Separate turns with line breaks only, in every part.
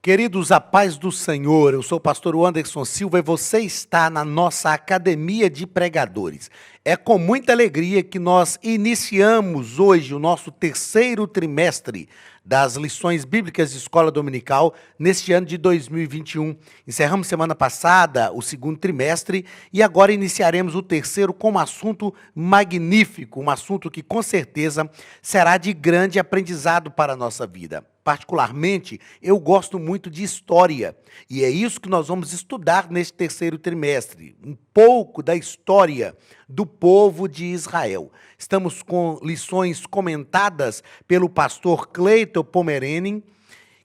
Queridos, a paz do Senhor, eu sou o pastor Anderson Silva e você está na nossa Academia de Pregadores. É com muita alegria que nós iniciamos hoje o nosso terceiro trimestre das lições bíblicas de escola dominical neste ano de 2021. Encerramos semana passada o segundo trimestre e agora iniciaremos o terceiro com um assunto magnífico, um assunto que com certeza será de grande aprendizado para a nossa vida. Particularmente, eu gosto muito de história, e é isso que nós vamos estudar neste terceiro trimestre, um pouco da história do povo de Israel. Estamos com lições comentadas pelo pastor Cleiton Pomerene,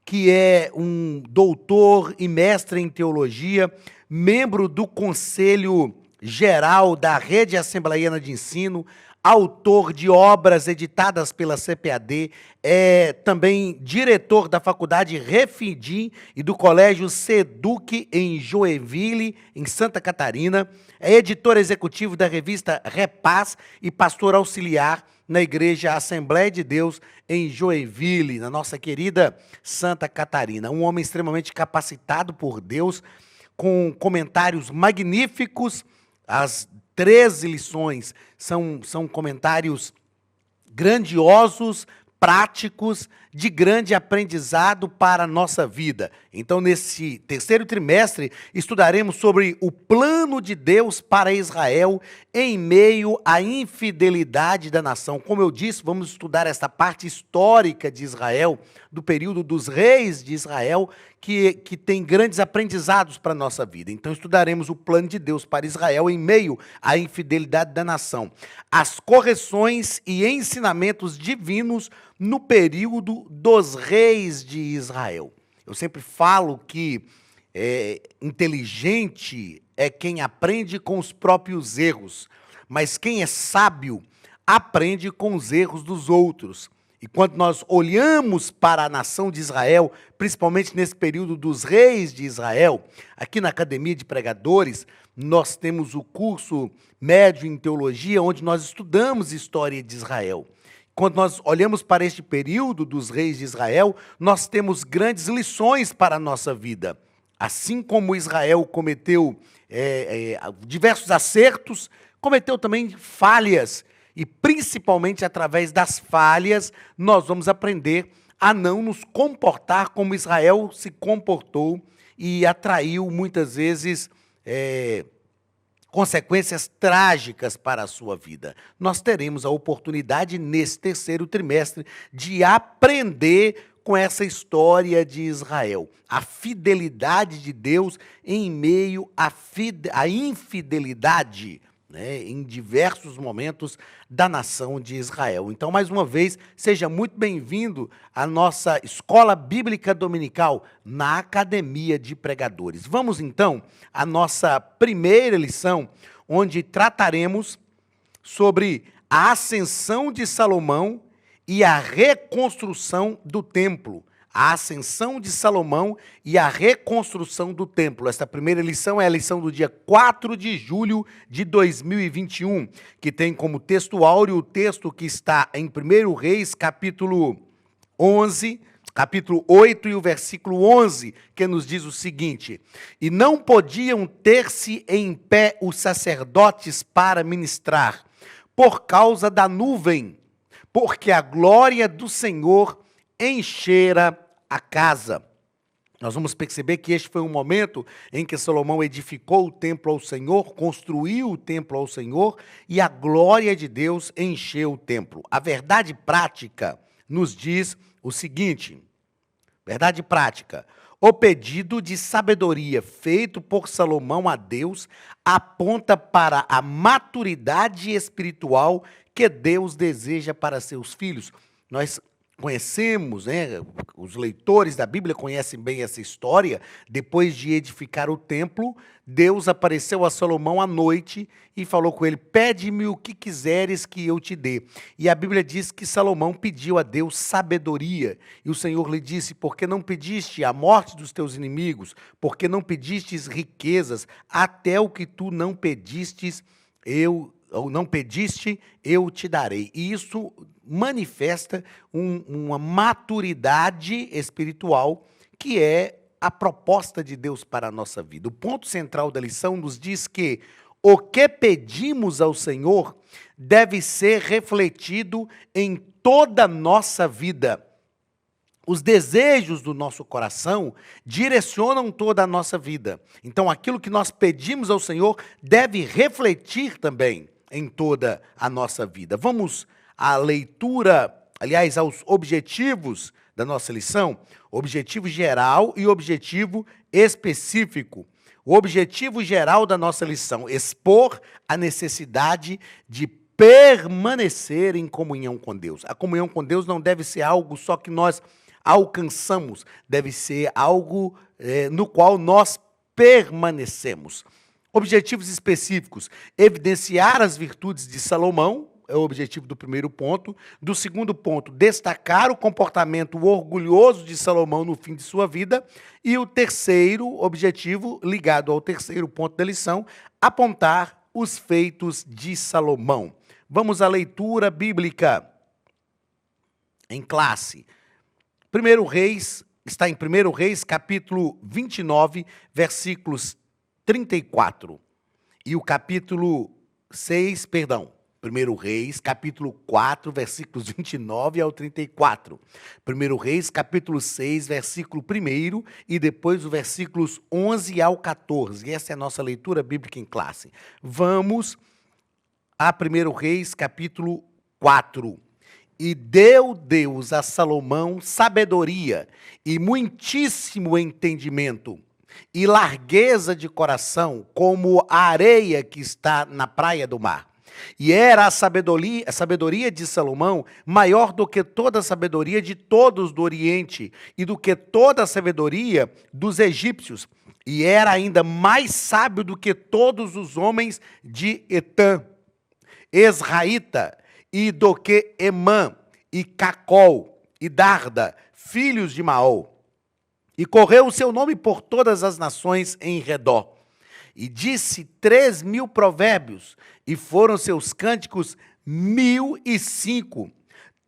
que é um doutor e mestre em teologia, membro do Conselho Geral da Rede Assembleiana de Ensino, autor de obras editadas pela CPAD, é também diretor da Faculdade Refidim e do Colégio Seduc em Joinville, em Santa Catarina, é editor executivo da revista Repaz e pastor auxiliar na Igreja Assembleia de Deus em Joinville, na nossa querida Santa Catarina. Um homem extremamente capacitado por Deus, com comentários magníficos. As 13 lições são comentários grandiosos, práticos, de grande aprendizado para a nossa vida. Então, nesse terceiro trimestre, estudaremos sobre o plano de Deus para Israel em meio à infidelidade da nação. Como eu disse, vamos estudar essa parte histórica de Israel, do período dos reis de Israel, que tem grandes aprendizados para a nossa vida. Então, estudaremos o plano de Deus para Israel em meio à infidelidade da nação. As correções e ensinamentos divinos no período dos reis de Israel. Eu sempre falo que inteligente é quem aprende com os próprios erros, mas quem é sábio aprende com os erros dos outros. E quando nós olhamos para a nação de Israel, principalmente nesse período dos reis de Israel, aqui na Academia de Pregadores, nós temos o curso médio em teologia, onde nós estudamos história de Israel. Quando nós olhamos para este período dos reis de Israel, nós temos grandes lições para a nossa vida. Assim como Israel cometeu diversos acertos, cometeu também falhas. E principalmente através das falhas, nós vamos aprender a não nos comportar como Israel se comportou e atraiu muitas vezes consequências trágicas para a sua vida. Nós teremos a oportunidade nesse terceiro trimestre de aprender com essa história de Israel. A fidelidade de Deus em meio à infidelidade, em diversos momentos da nação de Israel. Então, mais uma vez, seja muito bem-vindo à nossa Escola Bíblica Dominical na Academia de Pregadores. Vamos, então, à nossa primeira lição, onde trataremos sobre a ascensão de Salomão e a reconstrução do templo. A ascensão de Salomão e a reconstrução do templo. Esta primeira lição é a lição do dia 4 de julho de 2021, que tem como texto áureo o texto que está em 1 Reis, capítulo 11, capítulo 8 e o versículo 11, que nos diz o seguinte: E não podiam ter-se em pé os sacerdotes para ministrar, por causa da nuvem, porque a glória do Senhor enchera a casa. Nós vamos perceber que este foi um momento em que Salomão edificou o templo ao Senhor, construiu o templo ao Senhor e a glória de Deus encheu o templo. A verdade prática nos diz o seguinte, verdade prática: o pedido de sabedoria feito por Salomão a Deus aponta para a maturidade espiritual que Deus deseja para seus filhos. Nós conhecemos, os leitores da Bíblia conhecem bem essa história. Depois de edificar o templo, Deus apareceu a Salomão à noite e falou com ele: pede-me o que quiseres que eu te dê. E a Bíblia diz que Salomão pediu a Deus sabedoria. E o Senhor lhe disse: por que não pediste a morte dos teus inimigos? Por que não pedistes riquezas? Até o que tu não pedistes, eu te darei. E isso manifesta uma maturidade espiritual, que é a proposta de Deus para a nossa vida. O ponto central da lição nos diz que o que pedimos ao Senhor deve ser refletido em toda a nossa vida. Os desejos do nosso coração direcionam toda a nossa vida. Então, aquilo que nós pedimos ao Senhor deve refletir também em toda a nossa vida. Vamos à leitura, aliás, aos objetivos da nossa lição. Objetivo geral e objetivo específico. O objetivo geral da nossa lição: expor a necessidade de permanecer em comunhão com Deus. A comunhão com Deus não deve ser algo só que nós alcançamos, deve ser algo no qual nós permanecemos. Objetivos específicos: evidenciar as virtudes de Salomão, é o objetivo do primeiro ponto. Do segundo ponto, destacar o comportamento orgulhoso de Salomão no fim de sua vida. E o terceiro objetivo, ligado ao terceiro ponto da lição, apontar os feitos de Salomão. Vamos à leitura bíblica em classe. 1 Reis, está em 1 Reis, capítulo 29, versículos 34. E o capítulo 6, perdão, 1 Reis, capítulo 4, versículos 29 ao 34. 1 Reis, capítulo 6, versículo 1 e depois os versículos 11 ao 14. Essa é a nossa leitura bíblica em classe. Vamos a 1 Reis, capítulo 4. E deu Deus a Salomão sabedoria e muitíssimo entendimento, e largueza de coração, como a areia que está na praia do mar. E era a sabedoria de Salomão maior do que toda a sabedoria de todos do Oriente, e do que toda a sabedoria dos egípcios. E era ainda mais sábio do que todos os homens de Etã, Esraíta, e do que Emã, e Cacol, e Darda, filhos de Maol. E correu o seu nome por todas as nações em redor. E disse 3.000 provérbios, e foram seus cânticos 1.005.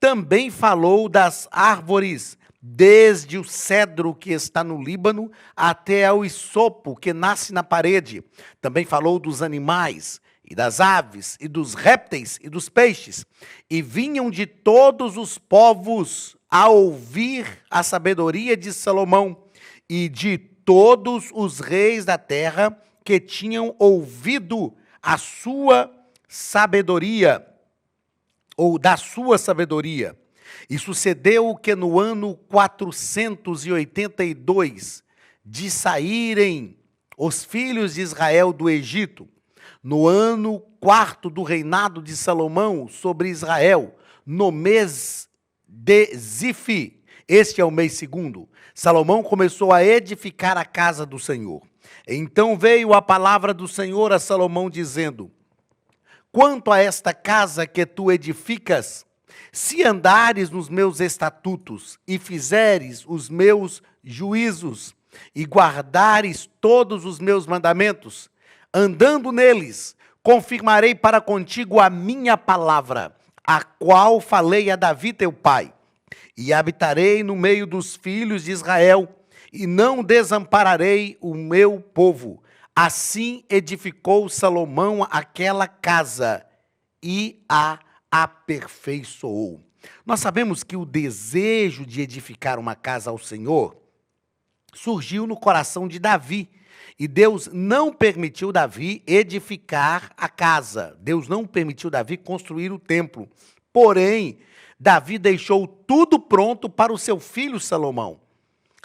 Também falou das árvores, desde o cedro que está no Líbano, até ao isopo que nasce na parede. Também falou dos animais, e das aves, e dos répteis, e dos peixes. E vinham de todos os povos a ouvir a sabedoria de Salomão, e de todos os reis da terra que tinham ouvido a sua sabedoria, ou da sua sabedoria. E sucedeu que no ano 482, de saírem os filhos de Israel do Egito, no ano 4º do reinado de Salomão sobre Israel, no mês de Zifi, este é o mês segundo, Salomão começou a edificar a casa do Senhor. Então veio a palavra do Senhor a Salomão, dizendo: quanto a esta casa que tu edificas, se andares nos meus estatutos, e fizeres os meus juízos, e guardares todos os meus mandamentos, andando neles, confirmarei para contigo a minha palavra, a qual falei a Davi teu pai, e habitarei no meio dos filhos de Israel, e não desampararei o meu povo. Assim edificou Salomão aquela casa e a aperfeiçoou. Nós sabemos que o desejo de edificar uma casa ao Senhor surgiu no coração de Davi. E Deus não permitiu Davi edificar a casa. Deus não permitiu Davi construir o templo. Porém, Davi deixou tudo pronto para o seu filho Salomão.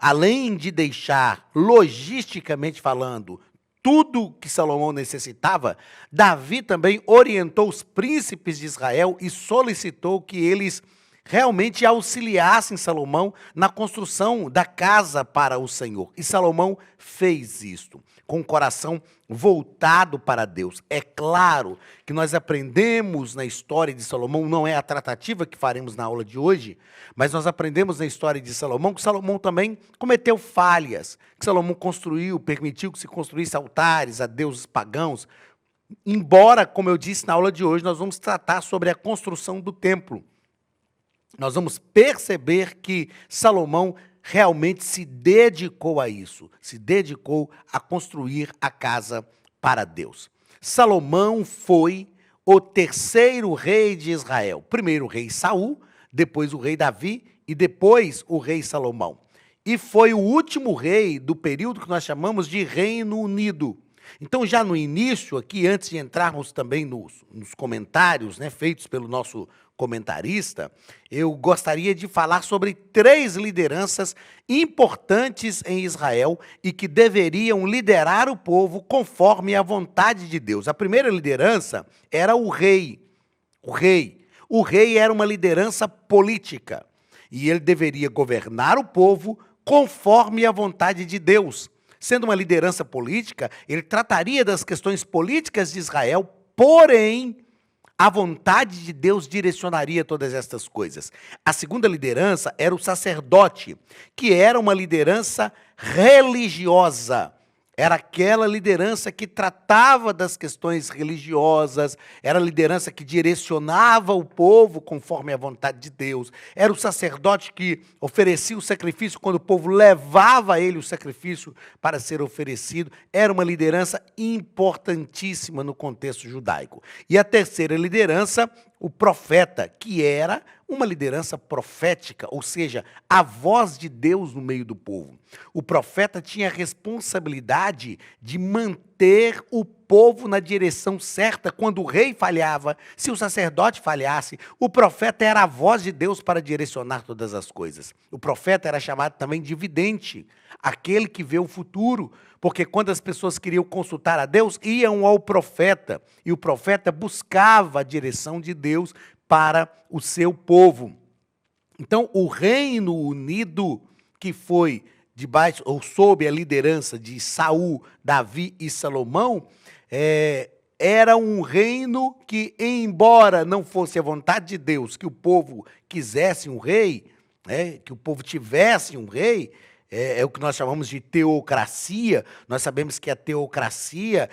Além de deixar, logisticamente falando, tudo que Salomão necessitava, Davi também orientou os príncipes de Israel e solicitou que eles realmente auxiliassem Salomão na construção da casa para o Senhor. E Salomão fez isto, com o coração voltado para Deus. É claro que nós aprendemos na história de Salomão, não é a tratativa que faremos na aula de hoje, mas nós aprendemos na história de Salomão que Salomão também cometeu falhas, que Salomão permitiu que se construísse altares a deuses pagãos. Embora, como eu disse na aula de hoje, nós vamos tratar sobre a construção do templo. Nós vamos perceber que Salomão realmente se dedicou a isso, se dedicou a construir a casa para Deus. Salomão foi o terceiro rei de Israel. Primeiro o rei Saul, depois o rei Davi e depois o rei Salomão. E foi o último rei do período que nós chamamos de Reino Unido. Então, já no início aqui, antes de entrarmos também nos comentários, né, feitos pelo nosso comentarista, eu gostaria de falar sobre 3 lideranças importantes em Israel e que deveriam liderar o povo conforme a vontade de Deus. A primeira liderança era o rei. O rei era uma liderança política e ele deveria governar o povo conforme a vontade de Deus. Sendo uma liderança política, ele trataria das questões políticas de Israel, porém, a vontade de Deus direcionaria todas estas coisas. A segunda liderança era o sacerdote, que era uma liderança religiosa. Era aquela liderança que tratava das questões religiosas, era a liderança que direcionava o povo conforme a vontade de Deus. Era o sacerdote que oferecia o sacrifício quando o povo levava a ele o sacrifício para ser oferecido. Era uma liderança importantíssima no contexto judaico. E a terceira liderança, o profeta, que era uma liderança profética, ou seja, a voz de Deus no meio do povo. O profeta tinha a responsabilidade de manter o povo na direção certa quando o rei falhava, se o sacerdote falhasse, o profeta era a voz de Deus para direcionar todas as coisas. O profeta era chamado também de vidente, aquele que vê o futuro, porque quando as pessoas queriam consultar a Deus, iam ao profeta, e o profeta buscava a direção de Deus para o seu povo. Então, o Reino Unido, que foi debaixo ou sob a liderança de Saul, Davi e Salomão, era um reino que, embora não fosse a vontade de Deus que o povo quisesse um rei, que o povo tivesse um rei, é o que nós chamamos de teocracia. Nós sabemos que a teocracia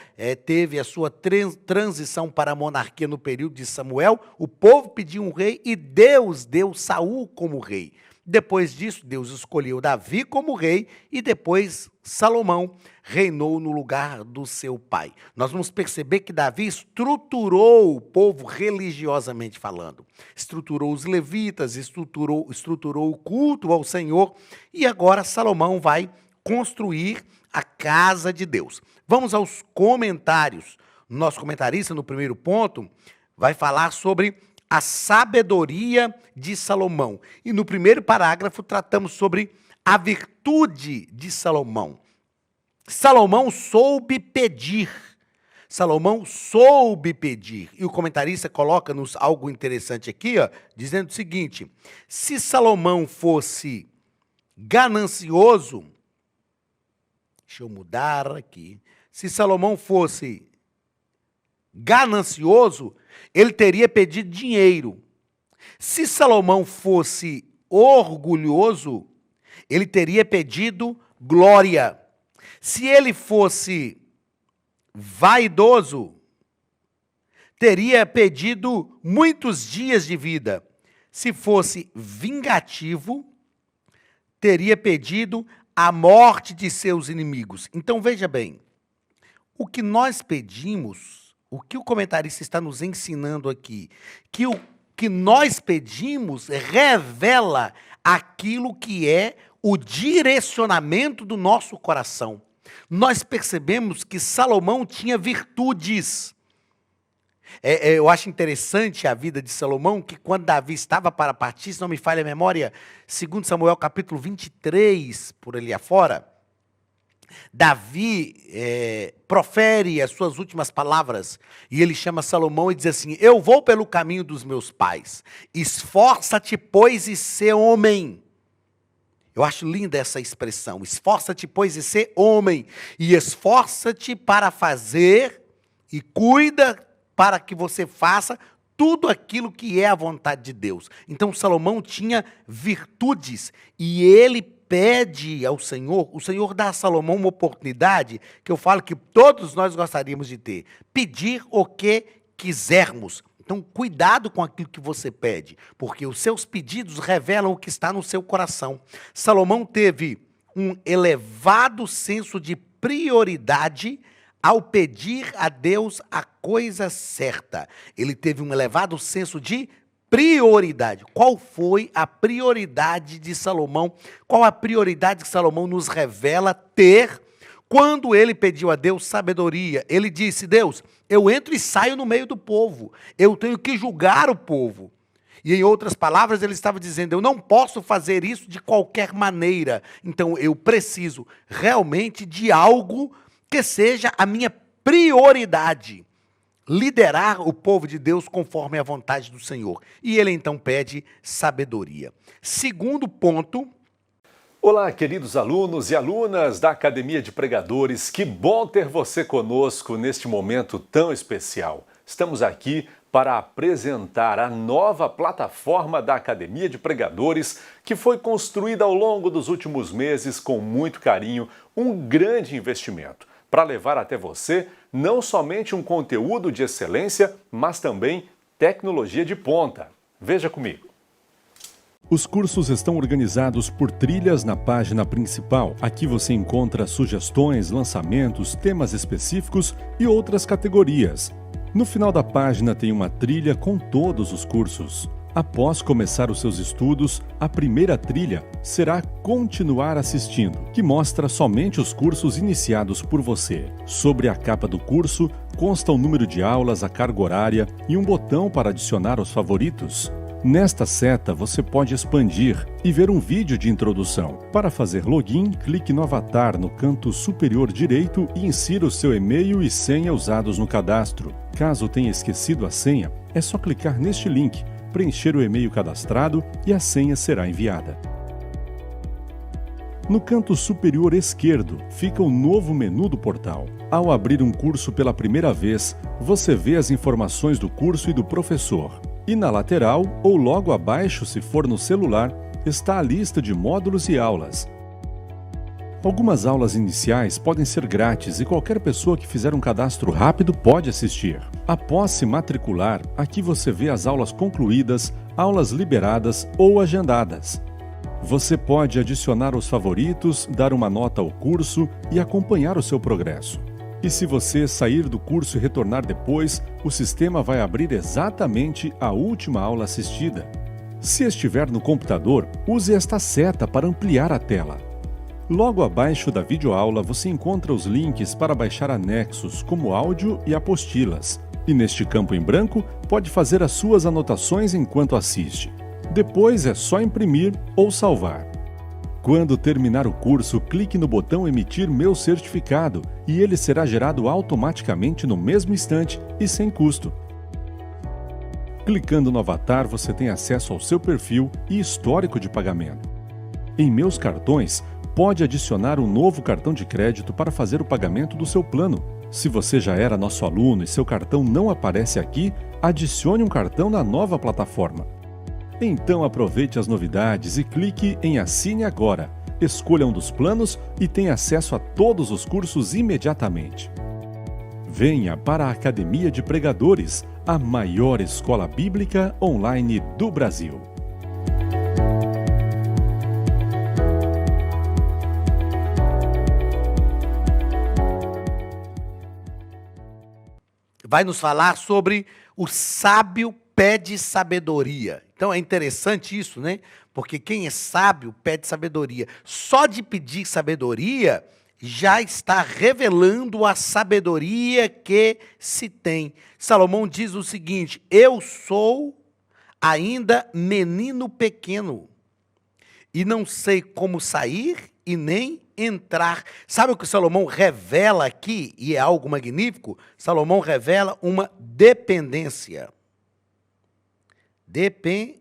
teve a sua transição para a monarquia no período de Samuel. O povo pediu um rei e Deus deu Saul como rei. Depois disso, Deus escolheu Davi como rei e depois Salomão reinou no lugar do seu pai. Nós vamos perceber que Davi estruturou o povo religiosamente falando. Estruturou os levitas, estruturou o culto ao Senhor e agora Salomão vai construir a casa de Deus. Vamos aos comentários. Nosso comentarista, no primeiro ponto, vai falar sobre a sabedoria de Salomão. E no primeiro parágrafo tratamos sobre a virtude de Salomão. Salomão soube pedir. Salomão soube pedir. E o comentarista coloca-nos algo interessante aqui, dizendo o seguinte: se Salomão fosse ganancioso, deixa eu mudar aqui. Se Salomão fosse ganancioso, ele teria pedido dinheiro. Se Salomão fosse orgulhoso, ele teria pedido glória. Se ele fosse vaidoso, teria pedido muitos dias de vida. Se fosse vingativo, teria pedido a morte de seus inimigos. Então, veja bem, o que nós pedimos, o que o comentarista está nos ensinando aqui, que o que nós pedimos revela aquilo que é o direcionamento do nosso coração. Nós percebemos que Salomão tinha virtudes. Eu acho interessante a vida de Salomão, que quando Davi estava para partir, se não me falha a memória, 2 Samuel capítulo 23, por ali afora, Davi profere as suas últimas palavras e ele chama Salomão e diz assim: eu vou pelo caminho dos meus pais, esforça-te, pois, e sê homem. Eu acho linda essa expressão, esforça-te, pois, e sê homem, e esforça-te para fazer e cuida para que você faça tudo aquilo que é a vontade de Deus. Então Salomão tinha virtudes e ele pede ao Senhor, o Senhor dá a Salomão uma oportunidade que eu falo que todos nós gostaríamos de ter, pedir o que quisermos. Então, cuidado com aquilo que você pede, porque os seus pedidos revelam o que está no seu coração. Salomão teve um elevado senso de prioridade ao pedir a Deus a coisa certa. Ele teve um elevado senso de prioridade. Qual foi a prioridade de Salomão? Qual a prioridade que Salomão nos revela ter quando ele pediu a Deus sabedoria? Ele disse: Deus, eu entro e saio no meio do povo, eu tenho que julgar o povo. E em outras palavras, ele estava dizendo: eu não posso fazer isso de qualquer maneira, então eu preciso realmente de algo que seja a minha prioridade. Liderar o povo de Deus conforme a vontade do Senhor. E ele então pede sabedoria. Segundo ponto.
Olá, queridos alunos e alunas da Academia de Pregadores, que bom ter você conosco neste momento tão especial. Estamos aqui para apresentar a nova plataforma da Academia de Pregadores, que foi construída ao longo dos últimos meses com muito carinho, um grande investimento, para levar até você não somente um conteúdo de excelência, mas também tecnologia de ponta. Veja comigo.
Os cursos estão organizados por trilhas na página principal. Aqui você encontra sugestões, lançamentos, temas específicos e outras categorias. No final da página tem uma trilha com todos os cursos. Após começar os seus estudos, a primeira trilha será Continuar assistindo, que mostra somente os cursos iniciados por você. Sobre a capa do curso, consta o número de aulas, a carga horária e um botão para adicionar os favoritos. Nesta seta, você pode expandir e ver um vídeo de introdução. Para fazer login, clique no avatar no canto superior direito e insira o seu e-mail e senha usados no cadastro. Caso tenha esquecido a senha, é só clicar neste link, preencher o e-mail cadastrado e a senha será enviada. No canto superior esquerdo fica o novo menu do portal. Ao abrir um curso pela primeira vez, você vê as informações do curso e do professor. E na lateral, ou logo abaixo se for no celular, está a lista de módulos e aulas. Algumas aulas iniciais podem ser grátis e qualquer pessoa que fizer um cadastro rápido pode assistir. Após se matricular, aqui você vê as aulas concluídas, aulas liberadas ou agendadas. Você pode adicionar os favoritos, dar uma nota ao curso e acompanhar o seu progresso. E se você sair do curso e retornar depois, o sistema vai abrir exatamente a última aula assistida. Se estiver no computador, use esta seta para ampliar a tela. Logo abaixo da videoaula você encontra os links para baixar anexos, como áudio e apostilas. E neste campo em branco, pode fazer as suas anotações enquanto assiste. Depois é só imprimir ou salvar. Quando terminar o curso, clique no botão Emitir meu certificado e ele será gerado automaticamente no mesmo instante e sem custo. Clicando no avatar, você tem acesso ao seu perfil e histórico de pagamento. Em Meus Cartões, pode adicionar um novo cartão de crédito para fazer o pagamento do seu plano. Se você já era nosso aluno e seu cartão não aparece aqui, adicione um cartão na nova plataforma. Então aproveite as novidades e clique em Assine Agora. Escolha um dos planos e tenha acesso a todos os cursos imediatamente. Venha para a Academia de Pregadores, a maior escola bíblica online do Brasil.
Vai nos falar sobre o sábio pede sabedoria. Então é interessante isso, né? Porque quem é sábio pede sabedoria. Só de pedir sabedoria já está revelando a sabedoria que se tem. Salomão diz o seguinte: eu sou ainda menino pequeno e não sei como sair e nem entrar. Sabe o que Salomão revela aqui? E é algo magnífico. Salomão revela uma dependência. Dependência.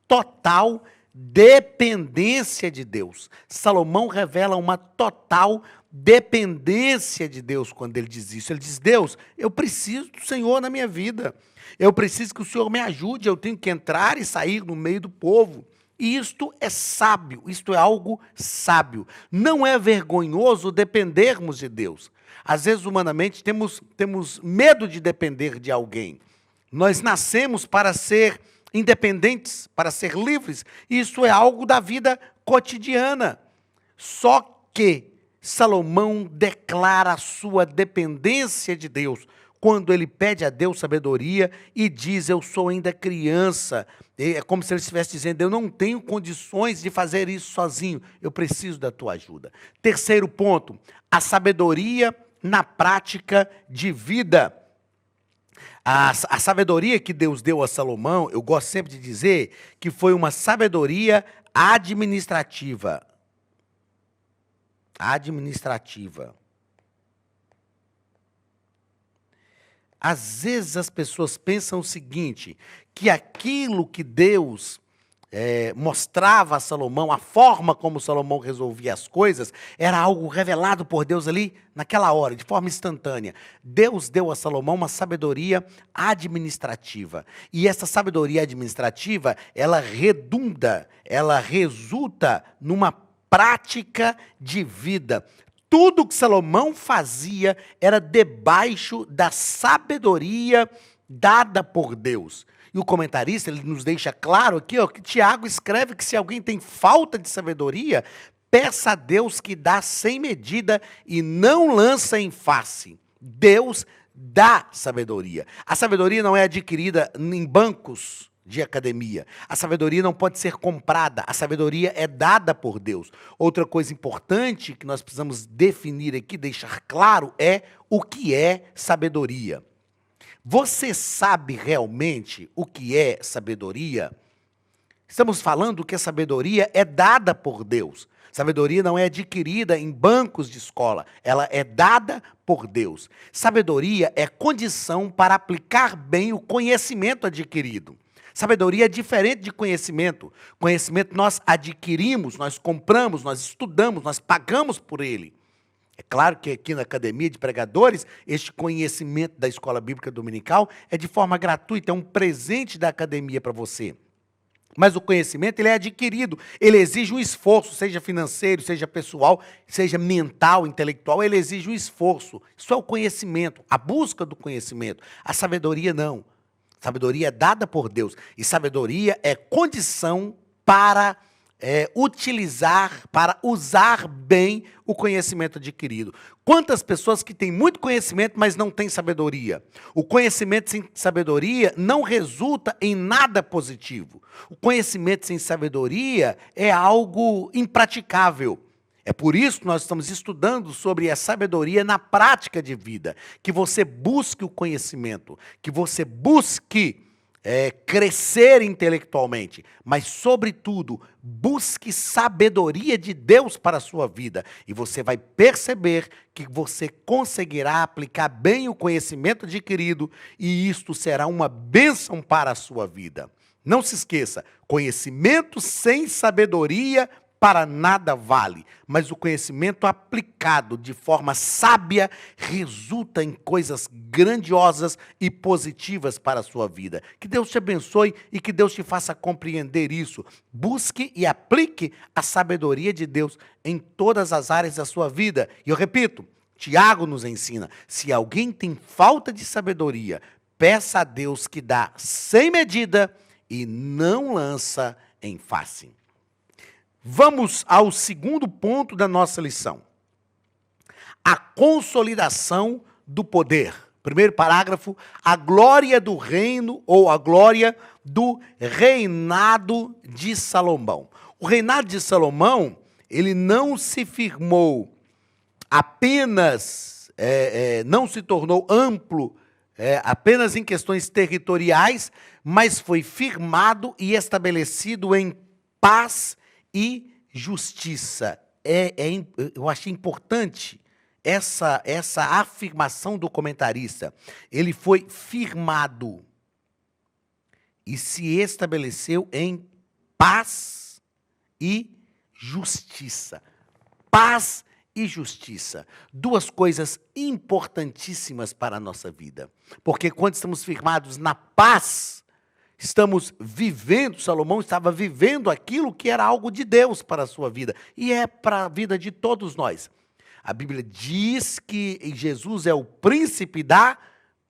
Total dependência de Deus. Salomão revela uma total dependência de Deus quando ele diz isso. Ele diz: Deus, eu preciso do Senhor na minha vida. Eu preciso que o Senhor me ajude. Eu tenho que entrar e sair no meio do povo. E isto é sábio, isto é algo sábio. Não é vergonhoso dependermos de Deus. Às vezes, humanamente, temos medo de depender de alguém. Nós nascemos para ser independentes, para ser livres. Isso é algo da vida cotidiana. Só que Salomão declara a sua dependência de Deus quando ele pede a Deus sabedoria e diz: eu sou ainda criança. É como se ele estivesse dizendo: eu não tenho condições de fazer isso sozinho, eu preciso da tua ajuda. Terceiro ponto, a sabedoria na prática de vida. A sabedoria que Deus deu a Salomão, eu gosto sempre de dizer que foi uma sabedoria administrativa. Às vezes as pessoas pensam o seguinte, que aquilo que Deus mostrava a Salomão, a forma como Salomão resolvia as coisas, era algo revelado por Deus ali naquela hora, de forma instantânea. Deus deu a Salomão uma sabedoria administrativa. E essa sabedoria administrativa, ela resulta numa prática de vida. Tudo que Salomão fazia era debaixo da sabedoria dada por Deus. E o comentarista, ele nos deixa claro aqui, que Tiago escreve que se alguém tem falta de sabedoria, peça a Deus que dá sem medida e não lança em face. Deus dá sabedoria. A sabedoria não é adquirida em bancos de academia. A sabedoria não pode ser comprada. A sabedoria é dada por Deus. Outra coisa importante que nós precisamos definir aqui, deixar claro, é o que é sabedoria. Você sabe realmente o que é sabedoria? Estamos falando que a sabedoria é dada por Deus. Sabedoria não é adquirida em bancos de escola, ela é dada por Deus. Sabedoria é condição para aplicar bem o conhecimento adquirido. Sabedoria é diferente de conhecimento. Conhecimento nós adquirimos, nós compramos, nós estudamos, nós pagamos por ele. É claro que aqui na Academia de Pregadores, este conhecimento da Escola Bíblica Dominical é de forma gratuita, é um presente da academia para você. Mas o conhecimento, ele é adquirido, ele exige um esforço, seja financeiro, seja pessoal, seja mental, intelectual, ele exige um esforço. Isso é o conhecimento, a busca do conhecimento. A sabedoria não. Sabedoria é dada por Deus. E sabedoria é condição para para usar bem o conhecimento adquirido. Quantas pessoas que têm muito conhecimento, mas não têm sabedoria? O conhecimento sem sabedoria não resulta em nada positivo. O conhecimento sem sabedoria é algo impraticável. É por isso que nós estamos estudando sobre a sabedoria na prática de vida. Que você busque o conhecimento, que você busque crescer intelectualmente, mas, sobretudo, busque sabedoria de Deus para a sua vida. E você vai perceber que você conseguirá aplicar bem o conhecimento adquirido e isto será uma bênção para a sua vida. Não se esqueça, conhecimento sem sabedoria para nada vale, mas o conhecimento aplicado de forma sábia resulta em coisas grandiosas e positivas para a sua vida. Que Deus te abençoe e que Deus te faça compreender isso. Busque e aplique a sabedoria de Deus em todas as áreas da sua vida. E eu repito, Tiago nos ensina, se alguém tem falta de sabedoria, peça a Deus que dá sem medida e não lança em face. Vamos ao segundo ponto da nossa lição. A consolidação do poder. Primeiro parágrafo, a glória do reino ou a glória do reinado de Salomão. O reinado de Salomão, ele não se firmou apenas, não se tornou amplo apenas em questões territoriais, mas foi firmado e estabelecido em paz e justiça. Eu achei importante essa afirmação do comentarista. Ele foi firmado e se estabeleceu em paz e justiça. Paz e justiça. Duas coisas importantíssimas para a nossa vida. Porque quando estamos firmados na paz, estamos vivendo, Salomão estava vivendo aquilo que era algo de Deus para a sua vida. E é para a vida de todos nós. A Bíblia diz que Jesus é o príncipe da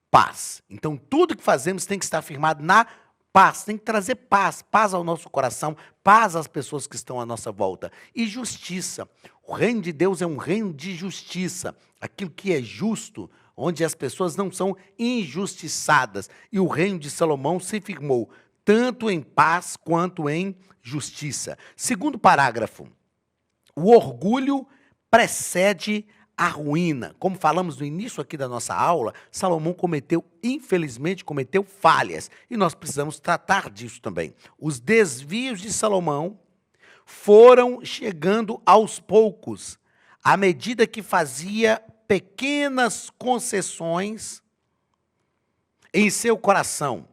paz. Então, tudo que fazemos tem que estar firmado na paz, tem que trazer paz, paz ao nosso coração, paz às pessoas que estão à nossa volta. E justiça. O reino de Deus é um reino de justiça. Aquilo que é justo, onde as pessoas não são injustiçadas. E o reino de Salomão se firmou tanto em paz quanto em justiça. Segundo parágrafo, o orgulho precede a ruína. Como falamos no início aqui da nossa aula, Salomão infelizmente cometeu falhas. E nós precisamos tratar disso também. Os desvios de Salomão foram chegando aos poucos, à medida que fazia pequenas concessões em seu coração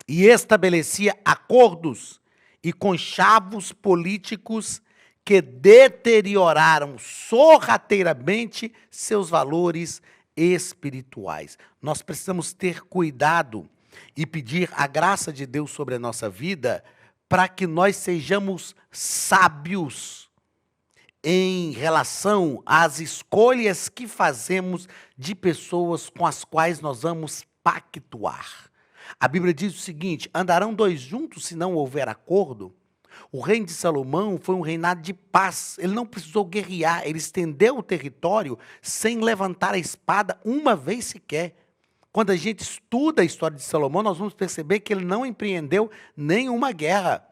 e estabelecia acordos e conchavos políticos que deterioraram sorrateiramente seus valores espirituais. Nós precisamos ter cuidado e pedir a graça de Deus sobre a nossa vida para que nós sejamos sábios em relação às escolhas que fazemos de pessoas com as quais nós vamos pactuar. A Bíblia diz o seguinte: andarão dois juntos se não houver acordo? O reino de Salomão foi um reinado de paz. Ele não precisou guerrear, ele estendeu o território sem levantar a espada uma vez sequer. Quando a gente estuda a história de Salomão, nós vamos perceber que ele não empreendeu nenhuma guerra.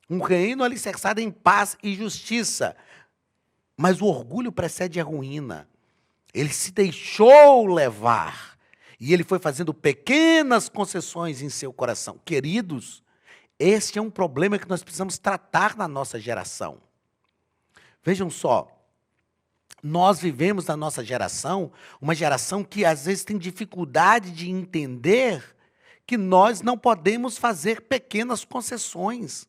Um reino alicerçado em paz e justiça. Mas o orgulho precede a ruína. Ele se deixou levar. E ele foi fazendo pequenas concessões em seu coração. Queridos, este é um problema que nós precisamos tratar na nossa geração. Vejam só. Nós vivemos na nossa geração, uma geração que às vezes tem dificuldade de entender que nós não podemos fazer pequenas concessões.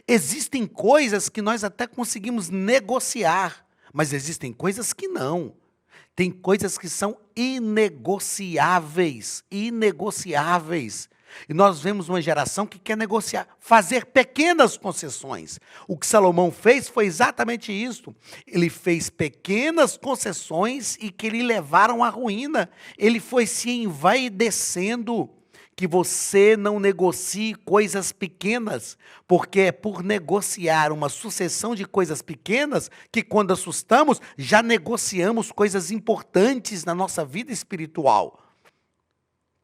Existem coisas que nós até conseguimos negociar, mas existem coisas que não. Tem coisas que são inegociáveis, inegociáveis. E nós vemos uma geração que quer negociar, fazer pequenas concessões. O que Salomão fez foi exatamente isso. Ele fez pequenas concessões e que lhe levaram à ruína. Ele foi se envaidecendo. Que você não negocie coisas pequenas, porque é por negociar uma sucessão de coisas pequenas que, quando assustamos, já negociamos coisas importantes na nossa vida espiritual.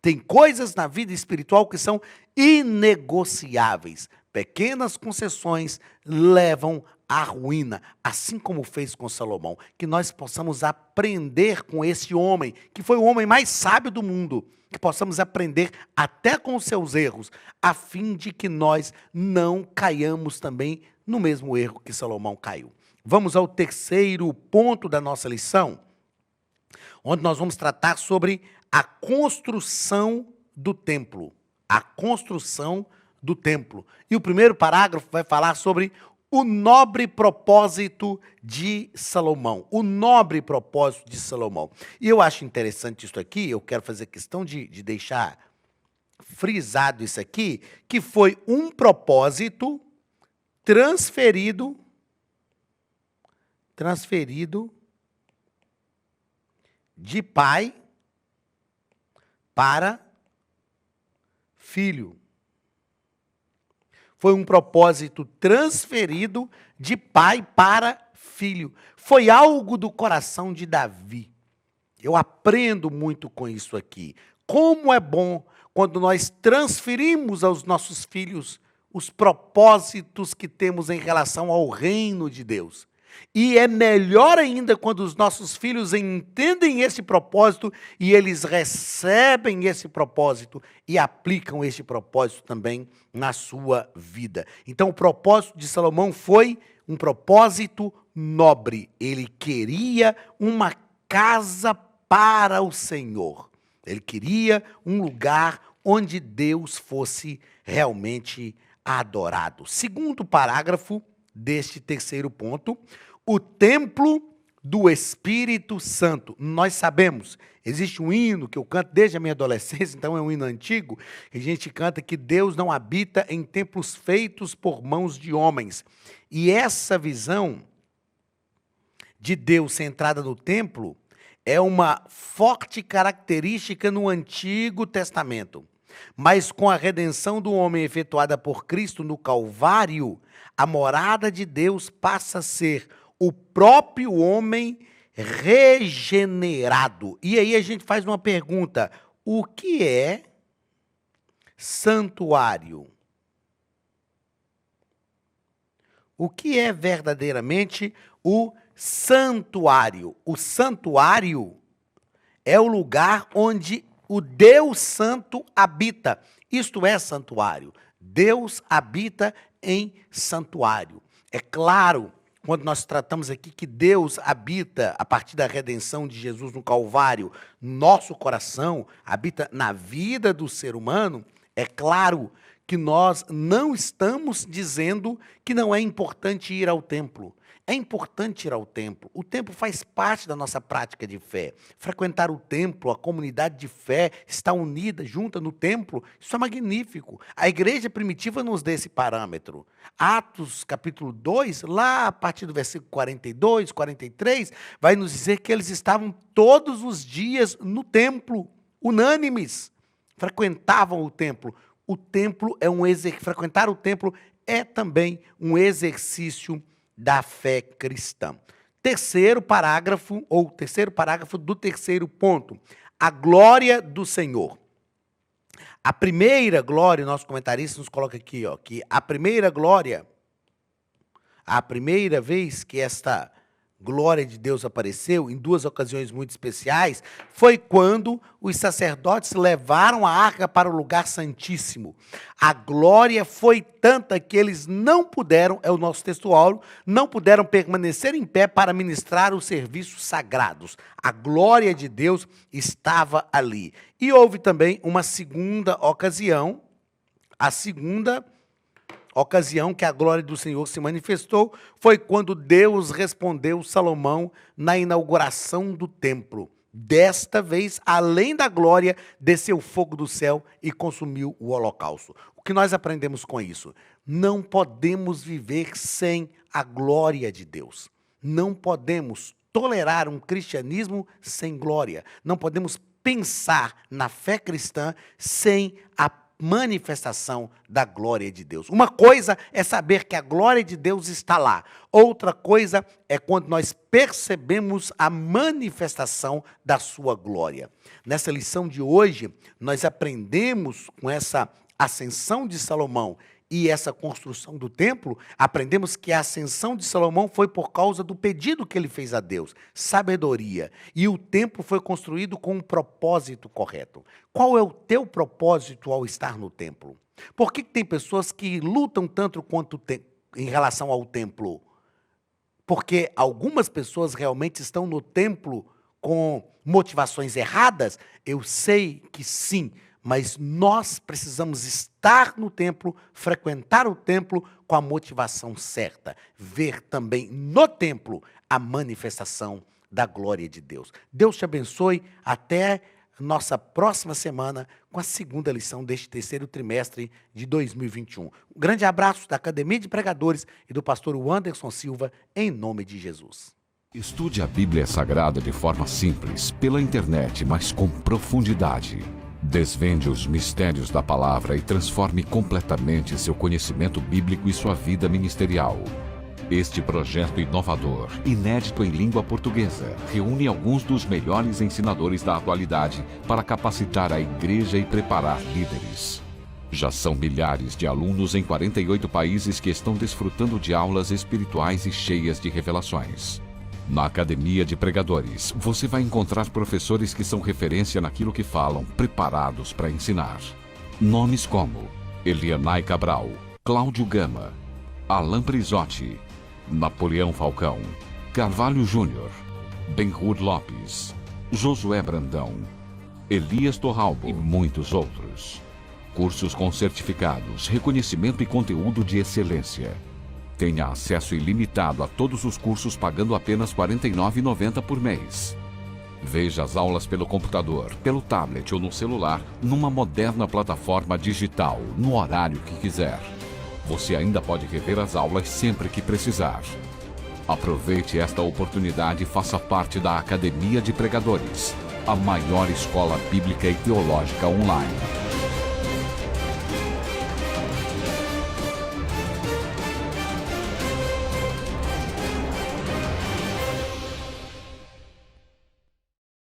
Tem coisas na vida espiritual que são inegociáveis. Pequenas concessões levam à ruína, assim como fez com Salomão. Que nós possamos aprender com esse homem, que foi o homem mais sábio do mundo, que possamos aprender até com os seus erros, a fim de que nós não caiamos também no mesmo erro que Salomão caiu. Vamos ao terceiro ponto da nossa lição, onde nós vamos tratar sobre a construção do templo. A construção do templo. E o primeiro parágrafo vai falar sobre o nobre propósito de Salomão. O nobre propósito de Salomão. E eu acho interessante isso aqui, eu quero fazer questão de deixar frisado isso aqui, que foi um propósito transferido de pai para filho. Foi um propósito transferido de pai para filho. Foi algo do coração de Davi. Eu aprendo muito com isso aqui. Como é bom quando nós transferimos aos nossos filhos os propósitos que temos em relação ao reino de Deus. E é melhor ainda quando os nossos filhos entendem esse propósito e eles recebem esse propósito e aplicam esse propósito também na sua vida. Então, o propósito de Salomão foi um propósito nobre. Ele queria uma casa para o Senhor. Ele queria um lugar onde Deus fosse realmente adorado. Segundo parágrafo deste terceiro ponto, o templo do Espírito Santo. Nós sabemos, existe um hino que eu canto desde a minha adolescência, então é um hino antigo, que a gente canta que Deus não habita em templos feitos por mãos de homens. E essa visão de Deus centrada no templo é uma forte característica no Antigo Testamento. Mas com a redenção do homem efetuada por Cristo no Calvário, a morada de Deus passa a ser o próprio homem regenerado. E aí a gente faz uma pergunta: o que é santuário? O que é verdadeiramente o santuário? O santuário é o lugar onde o Deus Santo habita. Isto é santuário. Deus habita em santuário. É claro, quando nós tratamos aqui que Deus habita, a partir da redenção de Jesus no Calvário, nosso coração, habita na vida do ser humano, é claro que nós não estamos dizendo que não é importante ir ao templo. É importante ir ao templo. O templo faz parte da nossa prática de fé. Frequentar o templo, a comunidade de fé, estar unida, junta no templo, isso é magnífico. A igreja primitiva nos dá esse parâmetro. Atos, capítulo 2, lá a partir do versículo 42, 43, vai nos dizer que eles estavam todos os dias no templo, unânimes, frequentavam o templo. O templo é frequentar o templo é também um exercício da fé cristã. Terceiro parágrafo do terceiro ponto, a glória do Senhor. A primeira glória, nosso comentarista nos coloca aqui, que a primeira glória, a primeira vez que esta glória de Deus apareceu, em duas ocasiões muito especiais, foi quando os sacerdotes levaram a arca para o lugar santíssimo. A glória foi tanta que eles não puderam, é o nosso textuário, não puderam permanecer em pé para ministrar os serviços sagrados. A glória de Deus estava ali. E houve também uma segunda ocasião, a segunda ocasião que a glória do Senhor se manifestou foi quando Deus respondeu Salomão na inauguração do templo. Desta vez, além da glória, desceu fogo do céu e consumiu o holocausto. O que nós aprendemos com isso? Não podemos viver sem a glória de Deus. Não podemos tolerar um cristianismo sem glória. Não podemos pensar na fé cristã sem a manifestação da glória de Deus. Uma coisa é saber que a glória de Deus está lá. Outra coisa é quando nós percebemos a manifestação da sua glória. Nessa lição de hoje, nós aprendemos com essa ascensão de Salomão e essa construção do templo, aprendemos que a ascensão de Salomão foi por causa do pedido que ele fez a Deus, sabedoria. E o templo foi construído com um propósito correto. Qual é o teu propósito ao estar no templo? Por que tem pessoas que lutam tanto quanto em relação ao templo? Porque algumas pessoas realmente estão no templo com motivações erradas? Eu sei que sim. Mas nós precisamos estar no templo, frequentar o templo com a motivação certa. Ver também no templo a manifestação da glória de Deus. Deus te abençoe. Até nossa próxima semana com a segunda lição deste terceiro trimestre de 2021. Um grande abraço da Academia de Pregadores e do pastor Anderson Silva, em nome de Jesus.
Estude a Bíblia Sagrada de forma simples, pela internet, mas com profundidade. Desvende os mistérios da palavra e transforme completamente seu conhecimento bíblico e sua vida ministerial. Este projeto inovador, inédito em língua portuguesa, reúne alguns dos melhores ensinadores da atualidade para capacitar a igreja e preparar líderes. Já são milhares de alunos em 48 países que estão desfrutando de aulas espirituais e cheias de revelações. Na Academia de Pregadores, você vai encontrar professores que são referência naquilo que falam, preparados para ensinar. Nomes como Elianai Cabral, Cláudio Gama, Alain Prisotti, Napoleão Falcão, Carvalho Júnior, Benhur Lopes, Josué Brandão, Elias Torralbo e muitos outros. Cursos com certificados, reconhecimento e conteúdo de excelência. Tenha acesso ilimitado a todos os cursos pagando apenas R$ 49,90 por mês. Veja as aulas pelo computador, pelo tablet ou no celular, numa moderna plataforma digital, no horário que quiser. Você ainda pode rever as aulas sempre que precisar. Aproveite esta oportunidade e faça parte da Academia de Pregadores, a maior escola bíblica e teológica online.